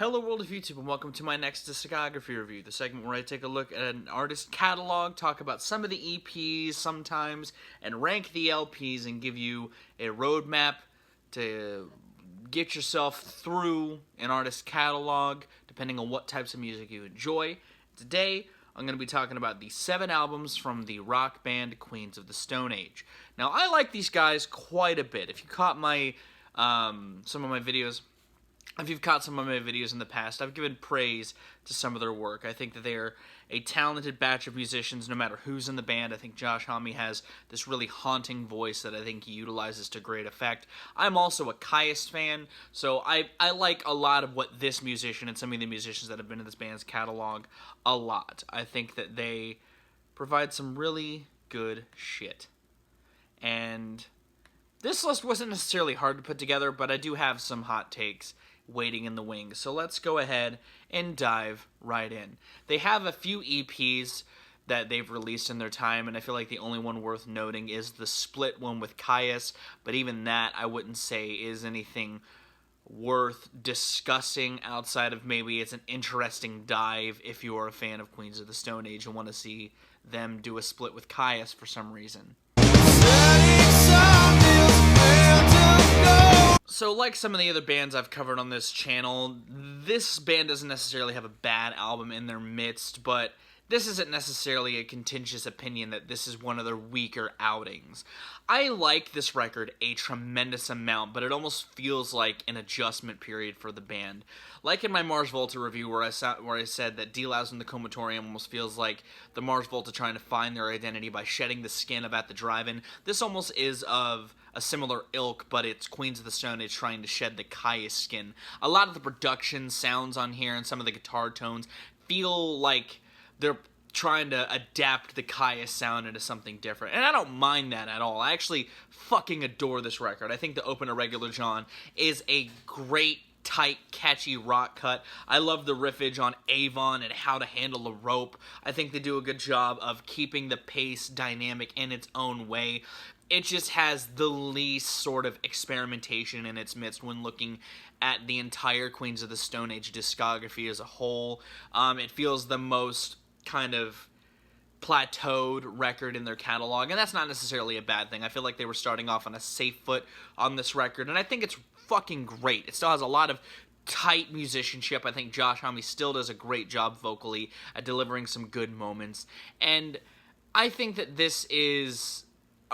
Hello world of YouTube and welcome to my next Discography review, the segment where I take a look at an artist catalog, talk about some of the EPs sometimes, and rank the LPs and give you a roadmap to get yourself through an artist catalog depending on what types of music you enjoy. Today, I'm going to be talking about the 7 albums from the rock band Queens of the Stone Age. Now, I like these guys quite a bit. If you caught my some of my videos in the past, I've given praise to some of their work. I think that they're a talented batch of musicians no matter who's in the band. I think Josh Homme has this really haunting voice that I think he utilizes to great effect. I'm also a Kyuss fan, so I like a lot of what this musician and some of the musicians that have been in this band's catalog a lot. I think that they provide some really good shit. And this list wasn't necessarily hard to put together, but I do have some hot takes waiting in the wings. So let's go ahead and dive right in. They have a few EPs that they've released in their time, and I feel like the only one worth noting is the split one with Kyuss, but even that I wouldn't say is anything worth discussing outside of maybe it's an interesting dive if you are a fan of Queens of the Stone Age and want to see them do a split with Kyuss for some reason. So like some of the other bands I've covered on this channel, this band doesn't necessarily have a bad album in their midst, but this isn't necessarily a contentious opinion that this is one of their weaker outings. I like this record a tremendous amount, but it almost feels like an adjustment period for the band. Like in my Mars Volta review where I said that D-Louse and the Comatorium almost feels like the Mars Volta trying to find their identity by shedding the skin of At the Drive-In. This almost is of a similar ilk, but it's Queens of the Stone Age trying to shed the Kyuss skin. A lot of the production sounds on here and some of the guitar tones feel like they're trying to adapt the Kyuss sound into something different. And I don't mind that at all. I actually fucking adore this record. I think the Open a Regular John is a great, tight, catchy rock cut. I love the riffage on Avon and How to Handle a Rope. I think they do a good job of keeping the pace dynamic in its own way. It just has the least sort of experimentation in its midst when looking at the entire Queens of the Stone Age discography as a whole. It feels the most kind of plateaued record in their catalog, and that's not necessarily a bad thing. I feel like they were starting off on a safe foot on this record, and I think it's fucking great. It still has a lot of tight musicianship. I think Josh Homme still does a great job vocally at delivering some good moments, and I think that this is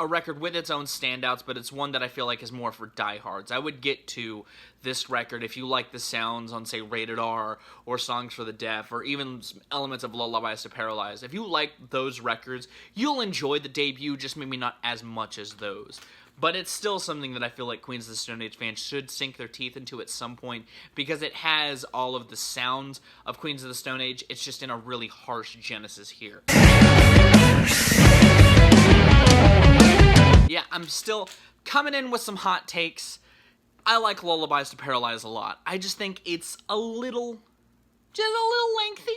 a record with its own standouts, but it's one that I feel like is more for diehards. I would get to this record if you like the sounds on, say, Rated R or Songs for the Deaf or even some elements of Lullabies to Paralyze. If you like those records, you'll enjoy the debut, just maybe not as much as those. But it's still something that I feel like Queens of the Stone Age fans should sink their teeth into at some point because it has all of the sounds of Queens of the Stone Age. It's just in a really harsh genesis here. Yeah, I'm still coming in with some hot takes. I like Lullabies to Paralyze a lot. I just think it's just a little lengthy.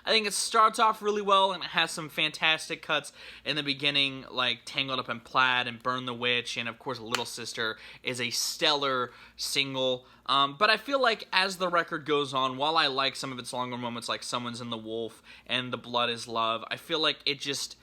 I think it starts off really well and it has some fantastic cuts in the beginning, like Tangled Up in Plaid and Burn the Witch, and of course Little Sister is a stellar single. But I feel like as the record goes on, while I like some of its longer moments like Someone's in the Wolf and The Blood is Love, I feel like it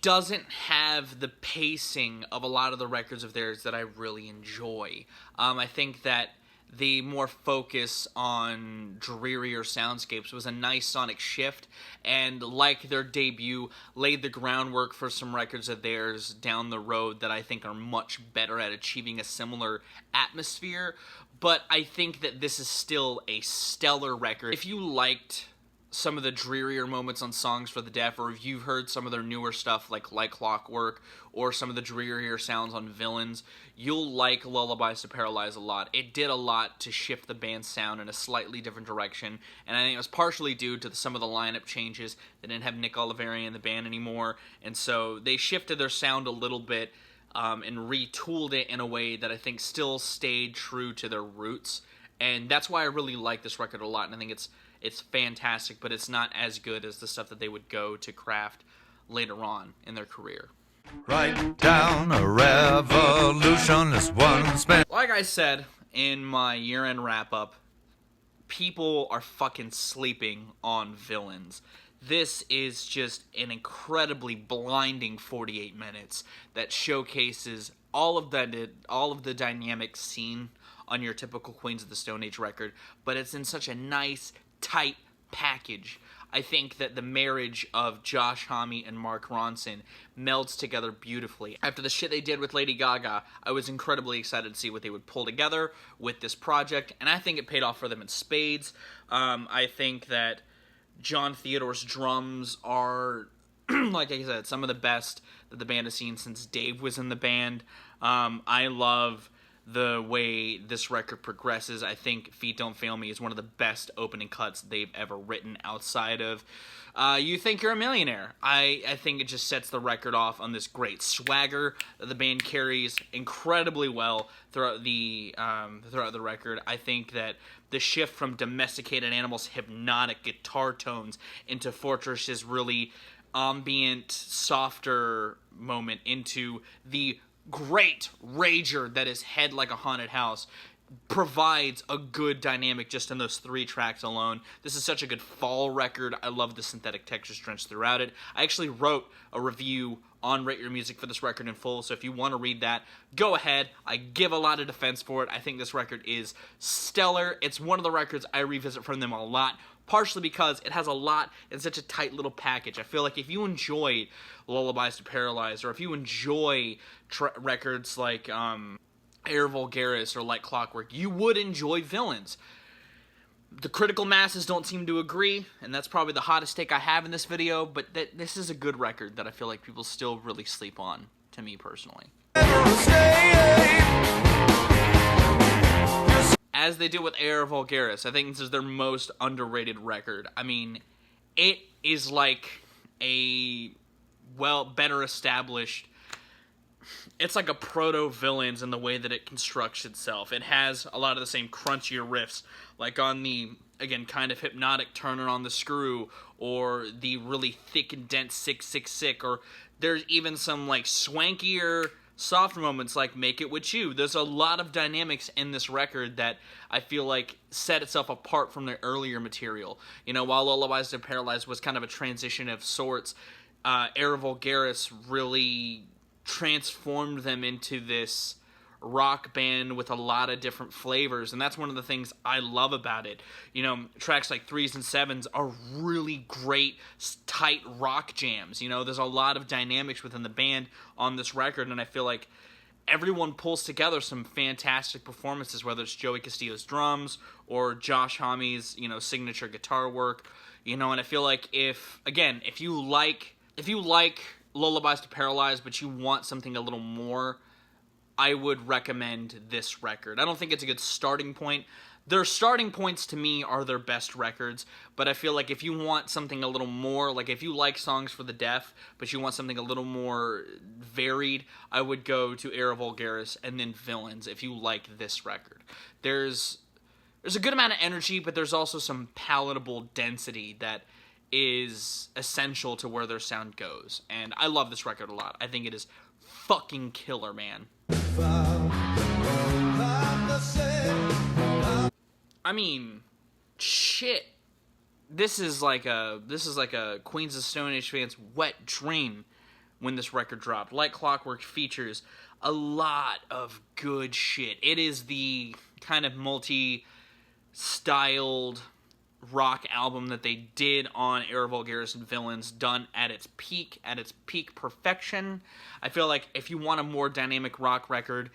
doesn't have the pacing of a lot of the records of theirs that I really enjoy. I think that the more focus on drearier soundscapes was a nice sonic shift, and like their debut, laid the groundwork for some records of theirs down the road that I think are much better at achieving a similar atmosphere. But I think that this is still a stellar record. If you liked some of the drearier moments on Songs for the Deaf, or if you've heard some of their newer stuff like Clockwork, or some of the drearier sounds on Villains, you'll like Lullabies to Paralyze a lot. It did a lot to shift the band's sound in a slightly different direction, and I think it was partially due to some of the lineup changes. They didn't have Nick Oliveri in the band anymore, and so they shifted their sound a little bit and retooled it in a way that I think still stayed true to their roots, and that's why I really like this record a lot, and I think it's fantastic, but it's not as good as the stuff that they would go to craft later on in their career. Write down a revolution is one spin. Like I said in my year-end wrap-up, people are fucking sleeping on Villains. This is just an incredibly blinding 48 minutes that showcases all of the dynamics seen on your typical Queens of the Stone Age record, but it's in such a nice, tight package. I think that the marriage of Josh Homme and Mark Ronson melds together beautifully. After the shit they did with Lady Gaga, I was incredibly excited to see what they would pull together with this project, and I think it paid off for them in spades. I think that John Theodore's drums are, like I said, some of the best that the band has seen since Dave was in the band. I love the way this record progresses. I think Feet Don't Fail Me is one of the best opening cuts they've ever written outside of You Think You're a Millionaire. I think it just sets the record off on this great swagger that the band carries incredibly well throughout the record. I think that the shift from Domesticated Animals' hypnotic guitar tones into Fortress's really ambient, softer moment into the great rager that is Head Like a Haunted House provides a good dynamic just in those 3 tracks alone. This is such a good fall record. I love the synthetic textures drenched throughout it. I actually wrote a review on Rate Your Music for this record in full, so if you want to read that, go ahead. I give a lot of defense for it. I think this record is stellar. It's one of the records I revisit from them a lot, partially because it has a lot in such a tight little package. I feel like if you enjoy Lullabies to Paralyze, or if you enjoy records like Air Vulgaris or like Clockwork, you would enjoy Villains. The critical masses don't seem to agree, and that's probably the hottest take I have in this video, but this is a good record that I feel like people still really sleep on, to me personally. As they do with Air Vulgaris, I think this is their most underrated record. I mean, it is like a, better established, it's like a proto-Villains in the way that it constructs itself. It has a lot of the same crunchier riffs, like on the, again, kind of hypnotic Turner on the Screw, or the really thick and dense 666, or there's even some like swankier, softer moments like Make It With You. There's a lot of dynamics in this record that I feel like set itself apart from their earlier material. You know, while Lullabies to Paralyze was kind of a transition of sorts, Air Vulgaris really transformed them into this rock band with a lot of different flavors, and that's one of the things I love about it. You know, tracks like 3s and 7s are really great, tight rock jams. You know, there's a lot of dynamics within the band on this record, and I feel like everyone pulls together some fantastic performances, whether it's Joey Castillo's drums or Josh Homme's, you know, signature guitar work. You know, and I feel like if you like Lullabies to Paralyze, but you want something a little more, I would recommend this record. I don't think it's a good starting point. Their starting points, to me, are their best records, but I feel like if you want something a little more, like if you like Songs for the Deaf, but you want something a little more varied, I would go to Air Vulgaris and then Villains if you like this record. There's a good amount of energy, but there's also some palatable density that is essential to where their sound goes, and I love this record a lot. I think it is fucking killer, man. I mean, shit. This is like a Queens of Stone Age fans' wet dream when this record dropped. Like Clockwork features a lot of good shit. It is the kind of multi-styled rock album that they did on Air Vulgaris and Villains, done at its peak perfection. I feel like if you want a more dynamic rock record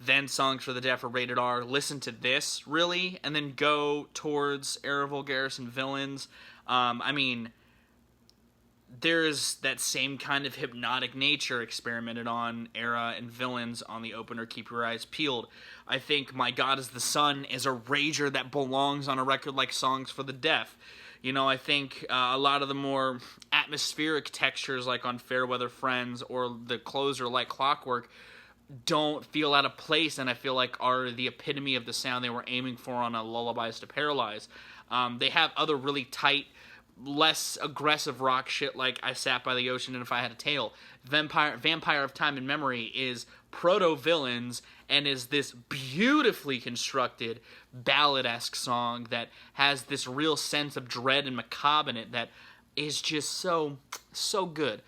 than Songs for the Deaf or Rated R, listen to this, really, and then go towards Air Vulgaris and Villains. I mean, there's that same kind of hypnotic nature experimented on Era and Villains on the opener Keep Your Eyes Peeled. I think My God Is the Sun is a rager that belongs on a record like Songs for the Deaf. You know, I think a lot of the more atmospheric textures like on Fairweather Friends or the closer like Clockwork don't feel out of place, and I feel like are the epitome of the sound they were aiming for on a Lullabies to Paralyze. They have other really tight, less aggressive rock shit like I Sat by the Ocean and If I Had a Tail. Vampire of Time and Memory is proto-Villains and is this beautifully constructed ballad-esque song that has this real sense of dread and macabre in it that is just so good.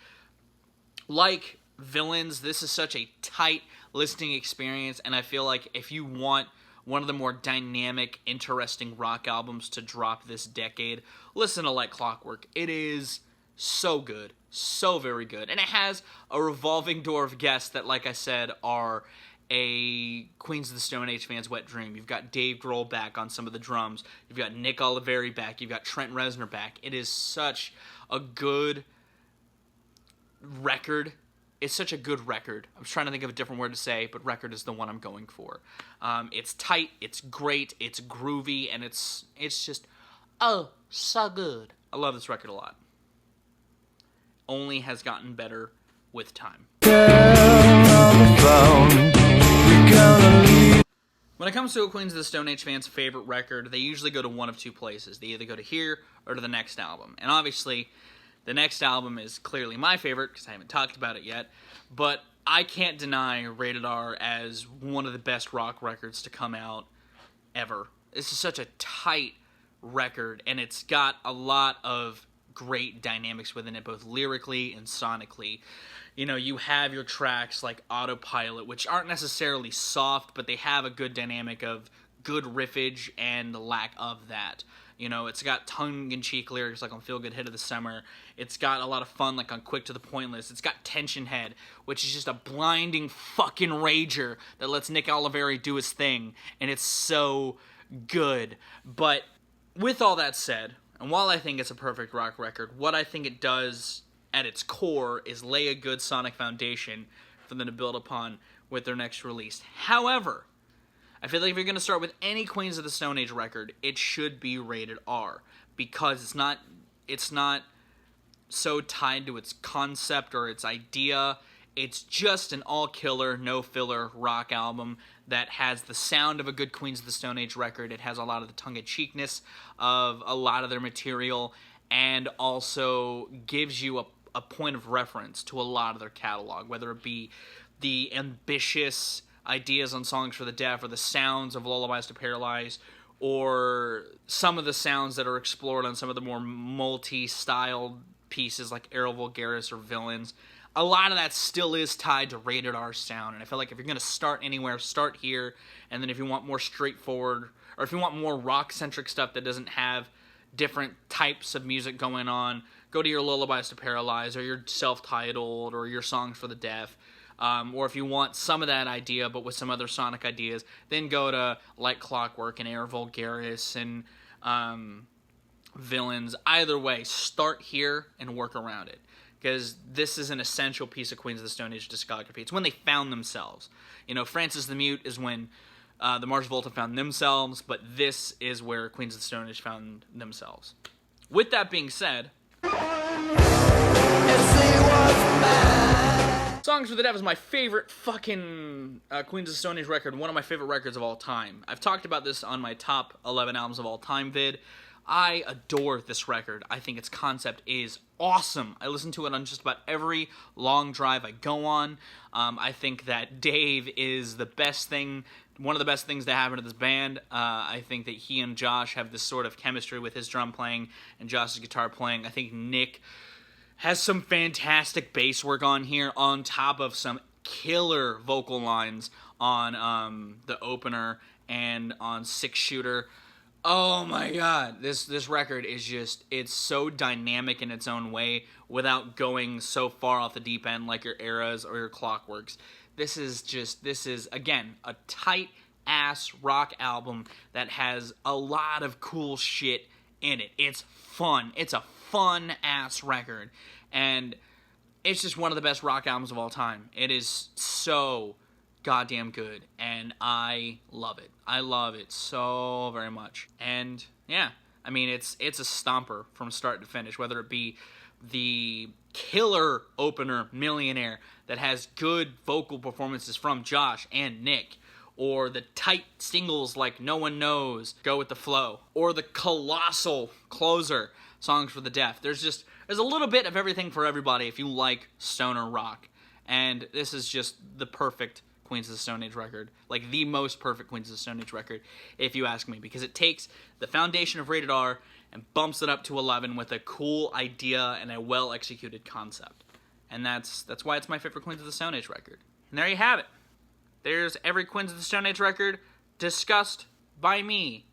Like Villains, this is such a tight listening experience, and I feel like if you want one of the more dynamic, interesting rock albums to drop this decade, listen to Like Clockwork. It is so good, so very good, and it has a revolving door of guests that, like I said, are a Queens of the Stone Age fans' wet dream. You've got Dave Grohl back on some of the drums. You've got Nick Oliveri back. You've got Trent Reznor back. It is such a good record. It's such a good record. I was trying to think of a different word to say, but record is the one I'm going for. It's tight, it's great, it's groovy, and it's just, oh, so good. I love this record a lot. Only has gotten better with time. When it comes to a Queens of the Stone Age fan's favorite record, they usually go to one of two places. They either go to here or to the next album. And obviously, the next album is clearly my favorite because I haven't talked about it yet. But I can't deny Rated R as one of the best rock records to come out ever. This is such a tight record, and it's got a lot of great dynamics within it, both lyrically and sonically. You know, you have your tracks like Autopilot, which aren't necessarily soft, but they have a good dynamic of good riffage and the lack of that. You know, it's got tongue-in-cheek lyrics like on Feel Good Hit of the Summer. It's got a lot of fun like on Quick to the Pointless. It's got Tension Head, which is just a blinding fucking rager that lets Nick Oliveri do his thing, and it's so good. But with all that said, and while I think it's a perfect rock record, what I think it does at its core is lay a good sonic foundation for them to build upon with their next release. However, I feel like if you're going to start with any Queens of the Stone Age record, it should be Rated R, because it's not so tied to its concept or its idea. It's just an all-killer, no-filler rock album that has the sound of a good Queens of the Stone Age record. It has a lot of the tongue-in-cheekness of a lot of their material, and also gives you a point of reference to a lot of their catalog, whether it be the ambitious ideas on Songs for the Deaf, or the sounds of Lullabies to Paralyze, or some of the sounds that are explored on some of the more multi-styled pieces like Aero Vulgaris or Villains. A lot of that still is tied to Rated R sound, and I feel like if you're going to start anywhere, start here, and then if you want more straightforward, or if you want more rock-centric stuff that doesn't have different types of music going on, go to your Lullabies to Paralyze, or your self-titled, or your Songs for the Deaf. Or if you want some of that idea, but with some other sonic ideas, then go to Like Clockwork and Aero Vulgaris and Villains. Either way, start here and work around it, because this is an essential piece of Queens of the Stone Age discography. It's when they found themselves. You know, Francis the Mute is when the Mars Volta found themselves, but this is where Queens of the Stone Age found themselves. With that being said, Songs for the Deaf is my favorite fucking Queens of the Stone Age record, one of my favorite records of all time. I've talked about this on my top 11 albums of all time vid. I adore this record. I think its concept is awesome. I listen to it on just about every long drive I go on. I think that Dave is the best thing, one of the best things to happen to this band. I think that he and Josh have this sort of chemistry with his drum playing and Josh's guitar playing. I think Nick has some fantastic bass work on here, on top of some killer vocal lines on the opener and on Six Shooter. Oh my god, this record is just, it's so dynamic in its own way without going so far off the deep end like your Eras or your Clockworks. This is, again, a tight-ass rock album that has a lot of cool shit in it. It's fun. It's a fun-ass record, and it's just one of the best rock albums of all time. It is so goddamn good, and I love it. I love it so very much. And yeah, I mean, it's a stomper from start to finish, whether it be the killer opener Millionaire that has good vocal performances from Josh and Nick, or the tight singles like No One Knows, Go With the Flow, or the colossal closer, Songs for the Deaf. There's a little bit of everything for everybody if you like stoner rock, and this is just the perfect Queens of the Stone Age record. Like, the most perfect Queens of the Stone Age record, if you ask me. Because it takes the foundation of Rated R and bumps it up to 11 with a cool idea and a well-executed concept. And that's why it's my favorite Queens of the Stone Age record. And there you have it. There's every Queens of the Stone Age record discussed by me.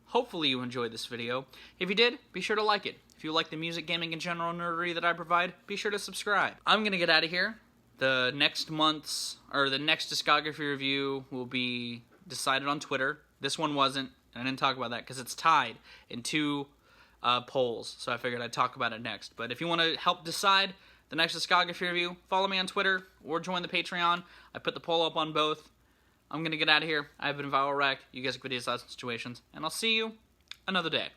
Hopefully you enjoyed this video. If you did, be sure to like it. If you like the music, gaming, and general nerdery that I provide, be sure to subscribe. I'm going to get out of here. The next discography review will be decided on Twitter. This one wasn't, and I didn't talk about that because it's tied in 2 polls, so I figured I'd talk about it next. But if you want to help decide the next discography review, follow me on Twitter or join the Patreon. I put the poll up on both. I'm going to get out of here. I've been Viral Rack. You guys have videos, thoughts, and situations, and I'll see you another day.